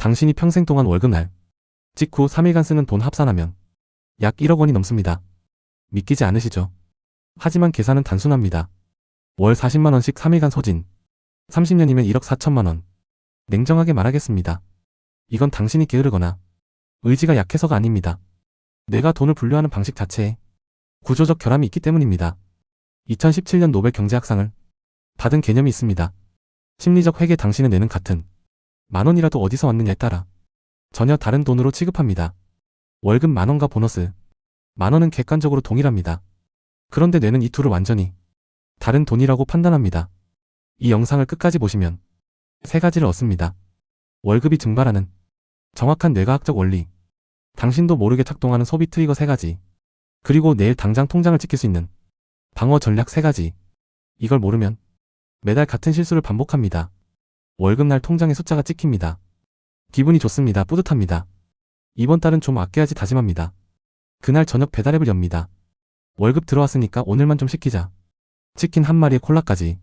당신이 평생 동안 월급날 직후 3일간 쓰는 돈 합산하면 약 1억 원이 넘습니다. 믿기지 않으시죠? 하지만 계산은 단순합니다. 월 40만 원씩 3일간 소진. 30년이면 1억 4천만 원. 냉정하게 말하겠습니다. 이건 당신이 게으르거나 의지가 약해서가 아닙니다. 내가 돈을 분류하는 방식 자체에 구조적 결함이 있기 때문입니다. 2017년 노벨 경제학상을 받은 개념이 있습니다. 심리적 회계. 당신의 뇌는 같은 만 원이라도 어디서 왔느냐에 따라 전혀 다른 돈으로 취급합니다. 월급 만 원과 보너스 만 원은 객관적으로 동일합니다. 그런데 뇌는 이 둘을 완전히 다른 돈이라고 판단합니다. 이 영상을 끝까지 보시면 세 가지를 얻습니다. 월급이 증발하는 정확한 뇌과학적 원리, 당신도 모르게 작동하는 소비 트리거 3가지, 그리고 내일 당장 통장을 지킬 수 있는 방어 전략 3가지. 이걸 모르면 매달 같은 실수를 반복합니다. 월급날 통장에 숫자가 찍힙니다. 기분이 좋습니다. 뿌듯합니다. 이번 달은 좀 아껴야지 다짐합니다. 그날 저녁 배달앱을 엽니다. 월급 들어왔으니까 오늘만 좀 시키자. 치킨 한 마리에 콜라까지.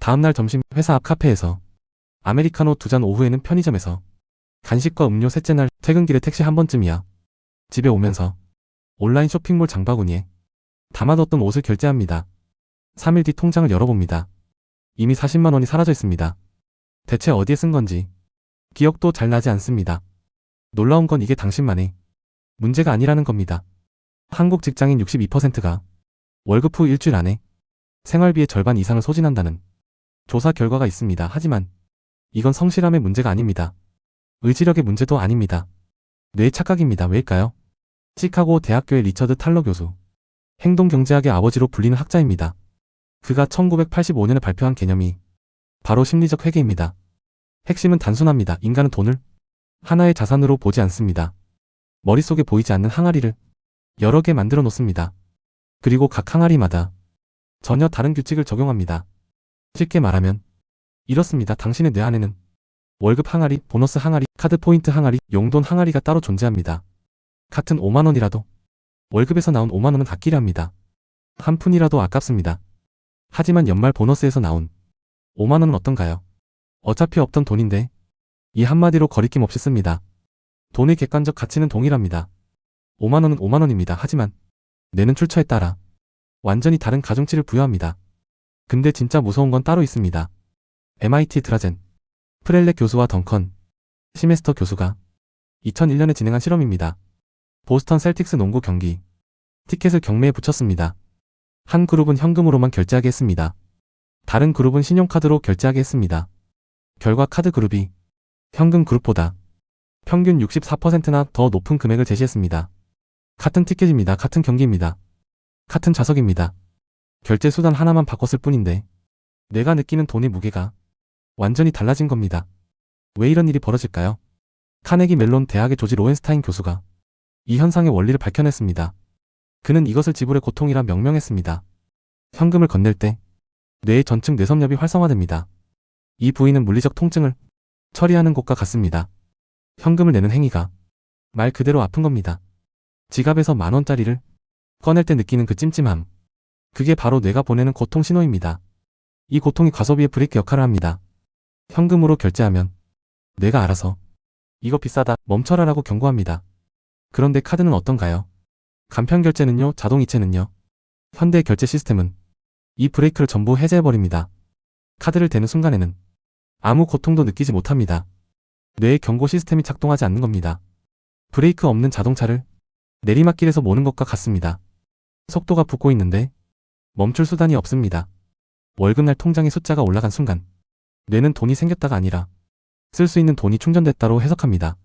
다음날 점심 회사 앞 카페에서 아메리카노 2잔, 오후에는 편의점에서 간식과 음료. 셋째 날 퇴근길에 택시 한 번쯤이야. 집에 오면서 온라인 쇼핑몰 장바구니에 담아뒀던 옷을 결제합니다. 3일 뒤 통장을 열어봅니다. 이미 40만 원이 사라져 있습니다. 대체 어디에 쓴 건지 기억도 잘 나지 않습니다. 놀라운 건 이게 당신만의 문제가 아니라는 겁니다. 한국 직장인 62%가 월급 후 일주일 안에 생활비의 절반 이상을 소진한다는 조사 결과가 있습니다. 하지만 이건 성실함의 문제가 아닙니다. 의지력의 문제도 아닙니다. 뇌의 착각입니다. 왜일까요? 시카고 대학교의 리처드 탈러 교수, 행동경제학의 아버지로 불리는 학자입니다. 그가 1985년에 발표한 개념이 바로 심리적 회계입니다. 핵심은 단순합니다. 인간은 돈을 하나의 자산으로 보지 않습니다. 머릿속에 보이지 않는 항아리를 여러 개 만들어 놓습니다. 그리고 각 항아리마다 전혀 다른 규칙을 적용합니다. 쉽게 말하면 이렇습니다. 당신의 뇌 안에는 월급 항아리, 보너스 항아리, 카드 포인트 항아리, 용돈 항아리가 따로 존재합니다. 같은 5만 원이라도 월급에서 나온 5만 원은 아끼려 합니다. 한 푼이라도 아깝습니다. 하지만 연말 보너스에서 나온 5만 원은 어떤가요? 어차피 없던 돈인데 이 한마디로 거리낌 없이 씁니다. 돈의 객관적 가치는 동일합니다. 5만 원은 5만 원입니다. 하지만 뇌는 출처에 따라 완전히 다른 가중치를 부여합니다. 근데 진짜 무서운 건 따로 있습니다. MIT 드라젠 프렐렉 교수와 덩컨 시메스터 교수가 2001년에 진행한 실험입니다. 보스턴 셀틱스 농구 경기 티켓을 경매에 붙였습니다. 한 그룹은 현금으로만 결제하게 했습니다. 다른 그룹은 신용카드로 결제하게 했습니다. 결과 카드 그룹이 현금 그룹보다 평균 64%나 더 높은 금액을 제시했습니다. 같은 티켓입니다. 같은 경기입니다. 같은 좌석입니다. 결제 수단 하나만 바꿨을 뿐인데 내가 느끼는 돈의 무게가 완전히 달라진 겁니다. 왜 이런 일이 벌어질까요? 카네기 멜론 대학의 조지 로엔스타인 교수가 이 현상의 원리를 밝혀냈습니다. 그는 이것을 지불의 고통이라 명명했습니다. 현금을 건넬 때 뇌의 전층 뇌섬엽이 활성화됩니다. 이 부위는 물리적 통증을 처리하는 곳과 같습니다. 현금을 내는 행위가 말 그대로 아픈 겁니다. 지갑에서 만 원짜리를 꺼낼 때 느끼는 그 찜찜함. 그게 바로 뇌가 보내는 고통 신호입니다. 이 고통이 과소비의 브레이크 역할을 합니다. 현금으로 결제하면 뇌가 알아서 이거 비싸다 멈춰라라고 경고합니다. 그런데 카드는 어떤가요? 간편 결제는요? 자동이체는요? 현대 결제 시스템은 이 브레이크를 전부 해제해버립니다. 카드를 대는 순간에는 아무 고통도 느끼지 못합니다. 뇌의 경고 시스템이 작동하지 않는 겁니다. 브레이크 없는 자동차를 내리막길에서 모는 것과 같습니다. 속도가 붙고 있는데 멈출 수단이 없습니다. 월급날 통장의 숫자가 올라간 순간 뇌는 돈이 생겼다가 아니라 쓸 수 있는 돈이 충전됐다로 해석합니다.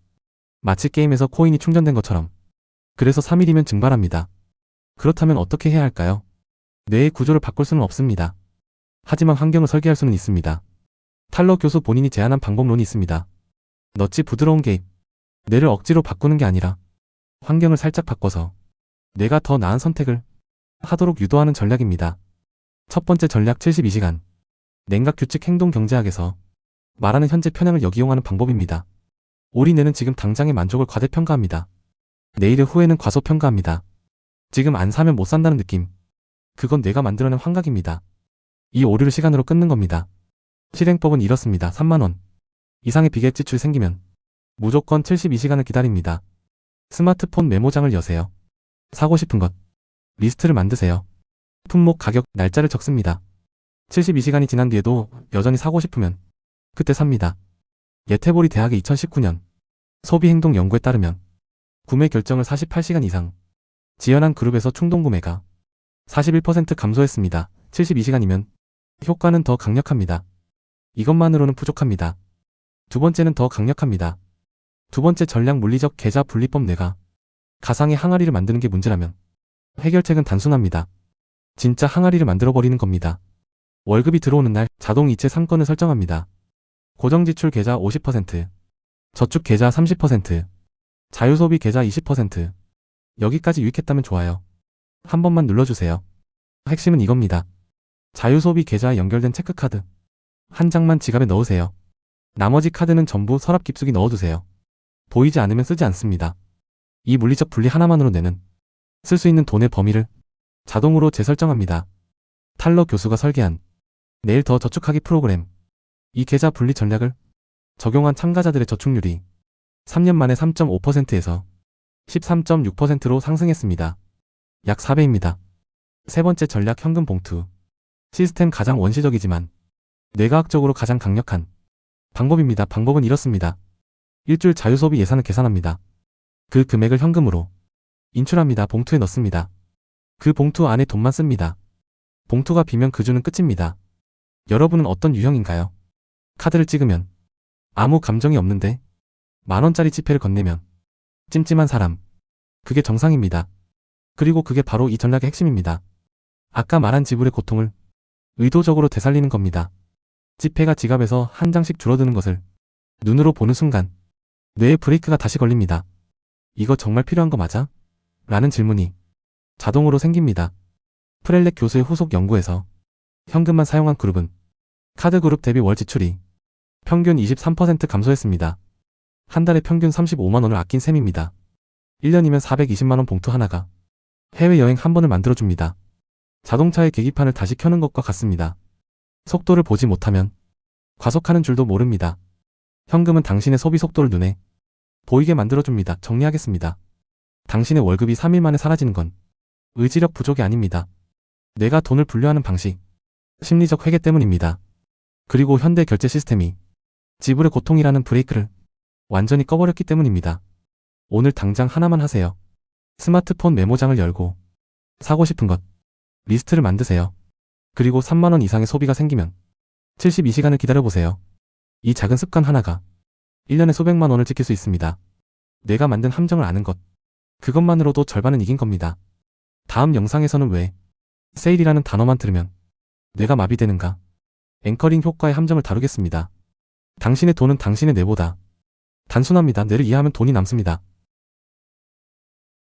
마치 게임에서 코인이 충전된 것처럼. 그래서 3일이면 증발합니다. 그렇다면 어떻게 해야 할까요? 뇌의 구조를 바꿀 수는 없습니다. 하지만 환경을 설계할 수는 있습니다. 탈러 교수 본인이 제안한 방법론이 있습니다. 넛지 부드러운 개입. 뇌를 억지로 바꾸는 게 아니라 환경을 살짝 바꿔서 뇌가 더 나은 선택을 하도록 유도하는 전략입니다. 첫 번째 전략 72시간. 냉각 규칙 행동 경제학에서 말하는 현재 편향을 역이용하는 방법입니다. 우리 뇌는 지금 당장의 만족을 과대평가합니다. 내일의 후회는 과소평가합니다. 지금 안 사면 못 산다는 느낌. 그건 뇌가 만들어낸 환각입니다. 이 오류를 시간으로 끊는 겁니다. 실행법은 이렇습니다. 3만 원 이상의 비계획 지출이 생기면 무조건 72시간을 기다립니다. 스마트폰 메모장을 여세요. 사고 싶은 것. 리스트를 만드세요. 품목, 가격, 날짜를 적습니다. 72시간이 지난 뒤에도 여전히 사고 싶으면 그때 삽니다. 예태보리 대학의 2019년 소비행동 연구에 따르면 구매 결정을 48시간 이상 지연한 그룹에서 충동구매가 41% 감소했습니다. 72시간이면 효과는 더 강력합니다. 이것만으로는 부족합니다. 두 번째는 더 강력합니다. 두 번째 전략 물리적 계좌 분리법. 내가 가상의 항아리를 만드는 게 문제라면 해결책은 단순합니다. 진짜 항아리를 만들어버리는 겁니다. 월급이 들어오는 날 자동 이체 상권을 설정합니다. 고정지출 계좌 50%, 저축 계좌 30%, 자유소비 계좌 20%. 여기까지 유익했다면 좋아요. 한 번만 눌러주세요. 핵심은 이겁니다. 자유소비 계좌에 연결된 체크카드 한 장만 지갑에 넣으세요. 나머지 카드는 전부 서랍 깊숙이 넣어두세요. 보이지 않으면 쓰지 않습니다. 이 물리적 분리 하나만으로 내는 쓸 수 있는 돈의 범위를 자동으로 재설정합니다. 탈러 교수가 설계한 내일 더 저축하기 프로그램. 이 계좌 분리 전략을 적용한 참가자들의 저축률이 3년 만에 3.5%에서 13.6%로 상승했습니다. 약 4배입니다. 세 번째 전략 현금 봉투. 시스템 가장 원시적이지만 뇌과학적으로 가장 강력한 방법입니다. 방법은 이렇습니다. 일주일 자유소비 예산을 계산합니다. 그 금액을 현금으로 인출합니다. 봉투에 넣습니다. 그 봉투 안에 돈만 씁니다. 봉투가 비면 그 주는 끝입니다. 여러분은 어떤 유형인가요? 카드를 찍으면 아무 감정이 없는데 10,000원짜리 지폐를 건네면 찜찜한 사람. 그게 정상입니다. 그리고 그게 바로 이 전략의 핵심입니다. 아까 말한 지불의 고통을 의도적으로 되살리는 겁니다. 지폐가 지갑에서 한 장씩 줄어드는 것을 눈으로 보는 순간 뇌에 브레이크가 다시 걸립니다. 이거 정말 필요한 거 맞아? 라는 질문이 자동으로 생깁니다. 프렐렉 교수의 후속 연구에서 현금만 사용한 그룹은 카드 그룹 대비 월 지출이 평균 23% 감소했습니다. 한 달에 평균 35만 원을 아낀 셈입니다. 1년이면 420만 원 봉투 하나가 해외여행 한 번을 만들어줍니다. 자동차의 계기판을 다시 켜는 것과 같습니다. 속도를 보지 못하면 과속하는 줄도 모릅니다. 현금은 당신의 소비 속도를 눈에 보이게 만들어줍니다. 정리하겠습니다. 당신의 월급이 3일 만에 사라지는 건 의지력 부족이 아닙니다. 내가 돈을 분류하는 방식, 심리적 회계 때문입니다. 그리고 현대 결제 시스템이 지불의 고통이라는 브레이크를 완전히 꺼버렸기 때문입니다. 오늘 당장 하나만 하세요. 스마트폰 메모장을 열고 사고 싶은 것 리스트를 만드세요. 그리고 3만 원 이상의 소비가 생기면 72시간을 기다려보세요. 이 작은 습관 하나가 1년에 수백만 원을 지킬 수 있습니다. 내가 만든 함정을 아는 것, 그것만으로도 절반은 이긴 겁니다. 다음 영상에서는 왜 세일이라는 단어만 들으면 뇌가 마비되는가? 앵커링 효과의 함정을 다루겠습니다. 당신의 돈은 당신의 뇌보다 단순합니다. 뇌를 이해하면 돈이 남습니다.